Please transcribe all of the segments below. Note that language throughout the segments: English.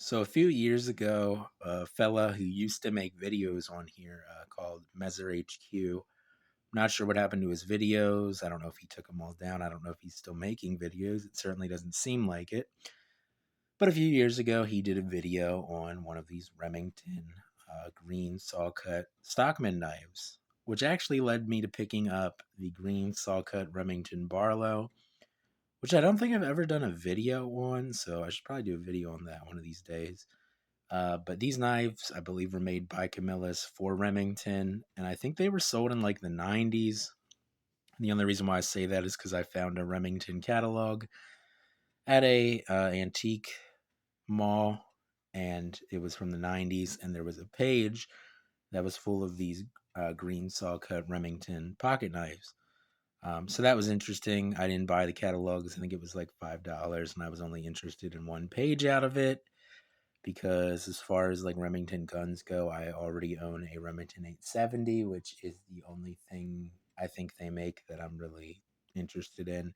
So a few years ago, a fella who used to make videos on here called Measure HQ. I'm not sure what happened to his videos. I don't know if he took them all down. I don't know if he's still making videos. It certainly doesn't seem like it. But a few years ago, he did a video on one of these Remington green Sawcut Stockman knives, which actually led me to picking up the green Sawcut Remington Barlow, which I don't think I've ever done a video on. So I should probably do a video on that one of these days. But these knives, I believe, were made by Camillus for Remington, and I think they were sold in like the 90s. And the only reason why I say that is because I found a Remington catalog at a antique mall, and it was from the 90s, and there was a page that was full of these green saw cut Remington pocket knives. So that was interesting. I didn't buy the catalogs. I think it was like $5, and I was only interested in one page out of it because as far as like Remington guns go, I already own a Remington 870, which is the only thing I think they make that I'm really interested in.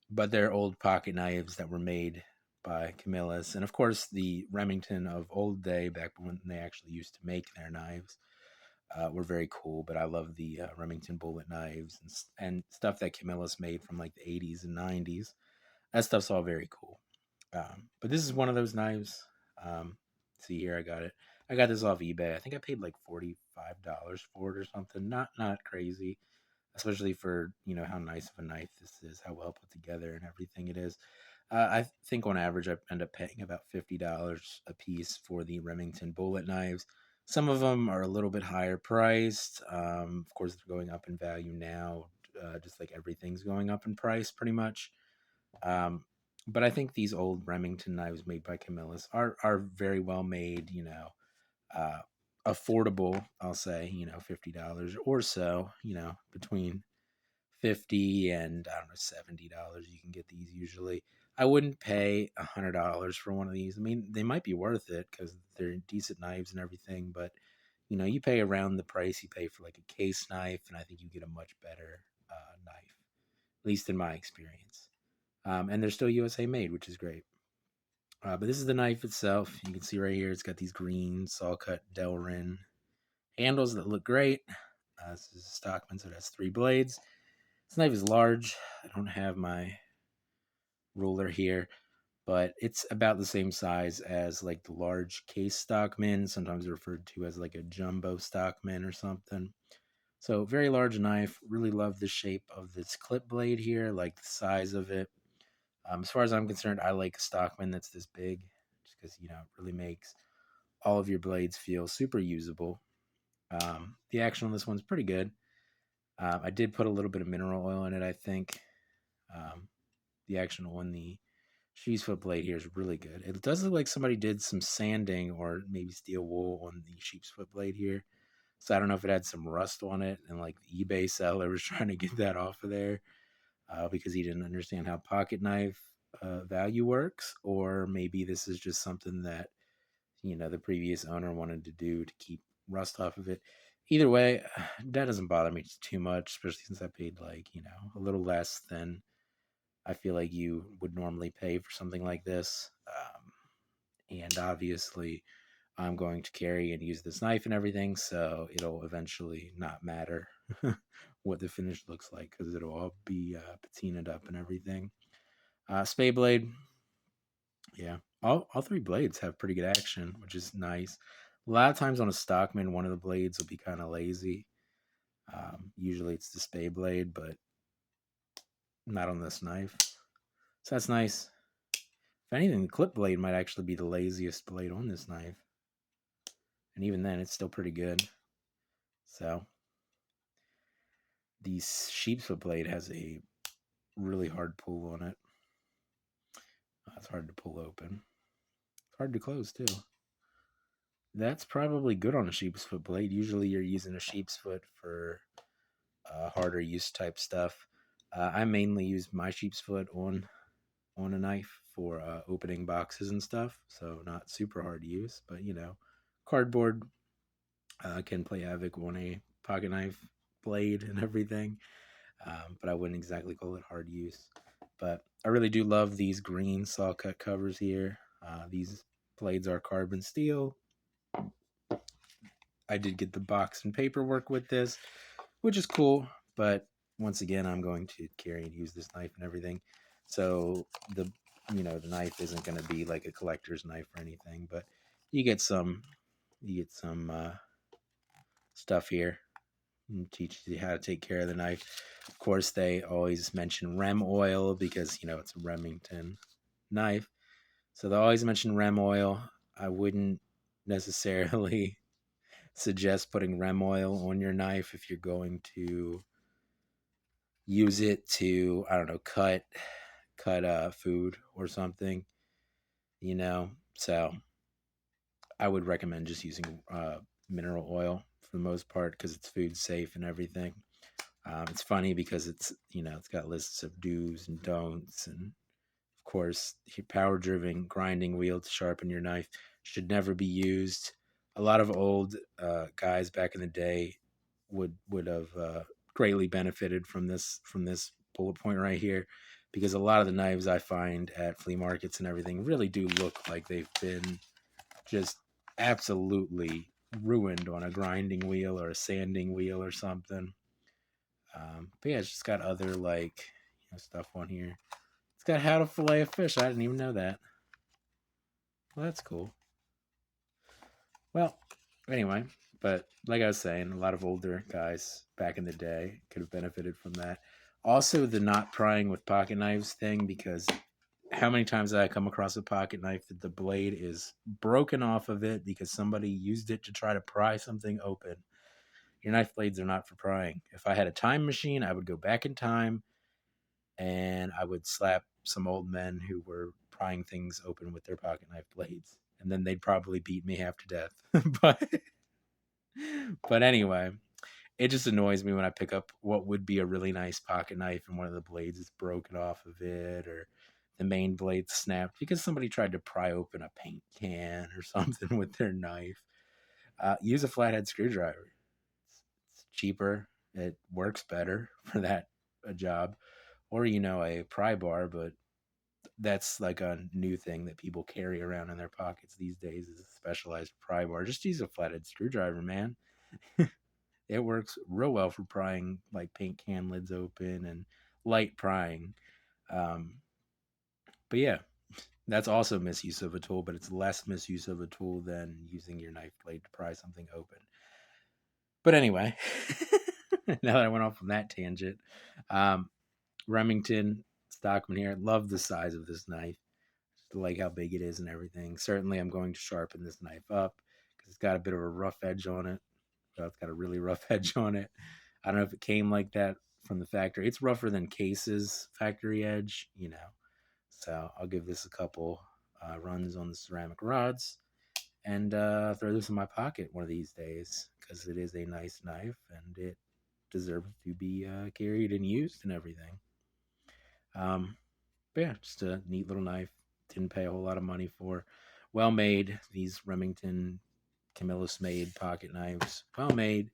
But they're old pocket knives that were made by Camillus, and of course the Remington of old day, back when they actually used to make their knives, were very cool. But I love the Remington bullet knives and stuff that Camillus made from like the 80s and 90s. That stuff's all very cool. But this is one of those knives. See here, I got it. I got this off eBay. I think I paid like $45 for it or something. Not crazy, especially for how nice of a knife this is, how well put together and everything it is. I think on average I end up paying about $50 a piece for the Remington bullet knives. Some of them are a little bit higher priced. Of course, they're going up in value now, just like everything's going up in price pretty much. Um, but I think these old Remington knives made by Camillus are very well made. Uh, affordable. I'll say $50 or so. Between 50 and I don't know $70 you can get these usually. I wouldn't pay $100 for one of these. I mean, they might be worth it because they're decent knives and everything, but you pay around the price you pay for like a case knife, and I think you get a much better knife, at least in my experience. And they're still USA made, which is great. But this is the knife itself. You can see right here, it's got these green saw cut Delrin handles that look great. This is a Stockman, so it has 3 blades. This knife is large. I don't have my ruler here, but it's about the same size as like the large case Stockman, sometimes referred to as like a jumbo Stockman or something. So very large knife. Really love the shape of this clip blade here, like the size of it. As far as I'm concerned, I like a Stockman that's this big, just because it really makes all of your blades feel super usable. The action on this one's pretty good. I did put a little bit of mineral oil in it, I think. Um, the action on the sheep's foot blade here is really good. It does look like somebody did some sanding or maybe steel wool on the sheep's foot blade here. So I don't know if it had some rust on it, and like the eBay seller was trying to get that off of there because he didn't understand how pocket knife value works, or maybe this is just something that the previous owner wanted to do to keep rust off of it. Either way, that doesn't bother me too much, especially since I paid like a little less than I feel like you would normally pay for something like this. And obviously, I'm going to carry and use this knife and everything, so it'll eventually not matter what the finish looks like because it'll all be patinaed up and everything. Spade blade, yeah, all 3 blades have pretty good action, which is nice. A lot of times on a Stockman, one of the blades will be kind of lazy. Usually it's the spade blade, but not on this knife. So that's nice. If anything, the clip blade might actually be the laziest blade on this knife. And even then, it's still pretty good. So, the sheep's foot blade has a really hard pull on it. It's hard to pull open. It's hard to close, too. That's probably good on a sheep's foot blade. Usually, you're using a sheep's foot for harder use type stuff. I mainly use my sheep's foot on a knife for opening boxes and stuff, so not super hard to use, but cardboard can play havoc on a pocket knife blade and everything, but I wouldn't exactly call it hard use. But I really do love these green saw cut covers here. These Blades are carbon steel. I did get the box and paperwork with this, which is cool. But once again, I'm going to carry and use this knife and everything. So the knife isn't going to be like a collector's knife or anything, but you get some stuff here. And teaches you how to take care of the knife. Of course, they always mention Rem oil because it's a Remington knife, so they always mention Rem oil. I wouldn't necessarily suggest putting Rem oil on your knife if you're going to use it to, I don't know, cut food or something. So I would recommend just using mineral oil for the most part because it's food safe and everything. It's funny because it's got lists of do's and don'ts, and of course, your power-driven grinding wheel to sharpen your knife should never be used. A lot of old guys back in the day would have greatly benefited from this bullet point right here, because a lot of the knives I find at flea markets and everything really do look like they've been just absolutely ruined on a grinding wheel or a sanding wheel or something. But yeah, it's just got other stuff on here. It's got how to fillet a fish. I didn't even know that. Well, that's cool. Well, anyway, but like I was saying, a lot of older guys back in the day could have benefited from that. Also, the not prying with pocket knives thing, because how many times have I come across a pocket knife that the blade is broken off of it because somebody used it to try to pry something open? Your knife blades are not for prying. If I had a time machine, I would go back in time and I would slap some old men who were prying things open with their pocket knife blades, and then they'd probably beat me half to death. but but anyway, it just annoys me when I pick up what would be a really nice pocket knife and one of the blades is broken off of it, or the main blade snapped because somebody tried to pry open a paint can or something with their knife. Use a flathead screwdriver. It's cheaper. It works better for that job, or a pry bar, but that's like a new thing that people carry around in their pockets these days, is a specialized pry bar. Just use a flathead screwdriver, man. It works real well for prying like paint can lids open and light prying. Um, but yeah, that's also misuse of a tool, but it's less misuse of a tool than using your knife blade to pry something open. But anyway, now that I went off on that tangent, um, Remington Stockman here. Love the size of this knife. Just like how big it is and everything. Certainly, I'm going to sharpen this knife up because it's got a bit of a rough edge on it. Well, it's got a really rough edge on it. I don't know if it came like that from the factory. It's rougher than Case's factory edge. So I'll give this a couple runs on the ceramic rods and throw this in my pocket one of these days because it is a nice knife and it deserves to be carried and used and everything. But yeah, just a neat little knife. Didn't pay a whole lot of money for. Well made. These Remington Camillus made pocket knives. Well made.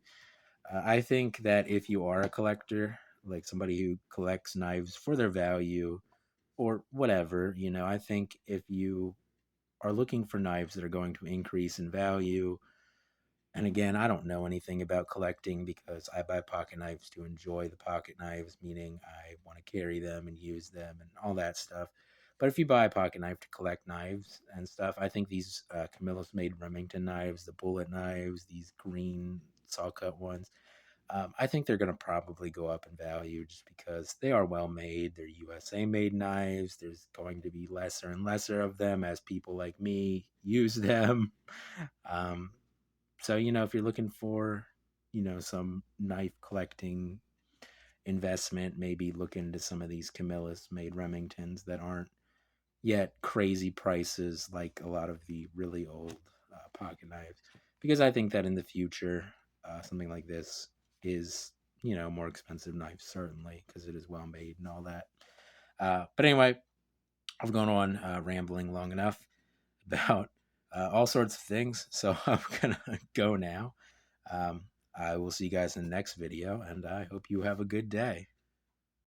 I think that if you are a collector, like somebody who collects knives for their value or whatever, I think if you are looking for knives that are going to increase in value, and again, I don't know anything about collecting because I buy pocket knives to enjoy the pocket knives, meaning I want to carry them and use them and all that stuff. But if you buy a pocket knife to collect knives and stuff, I think these Camillus made Remington knives, the bullet knives, these green Sawcut ones, I think they're going to probably go up in value just because they are well made. They're USA made knives. There's going to be lesser and lesser of them as people like me use them. Um, so, if you're looking for, some knife collecting investment, maybe look into some of these Camillus made Remingtons that aren't yet crazy prices like a lot of the really old pocket knives. Because I think that in the future, something like this is, more expensive knife, certainly, because it is well made and all that. But anyway, I've gone on rambling long enough about all sorts of things. So I'm going to go now. Um, I will see you guys in the next video, and I hope you have a good day.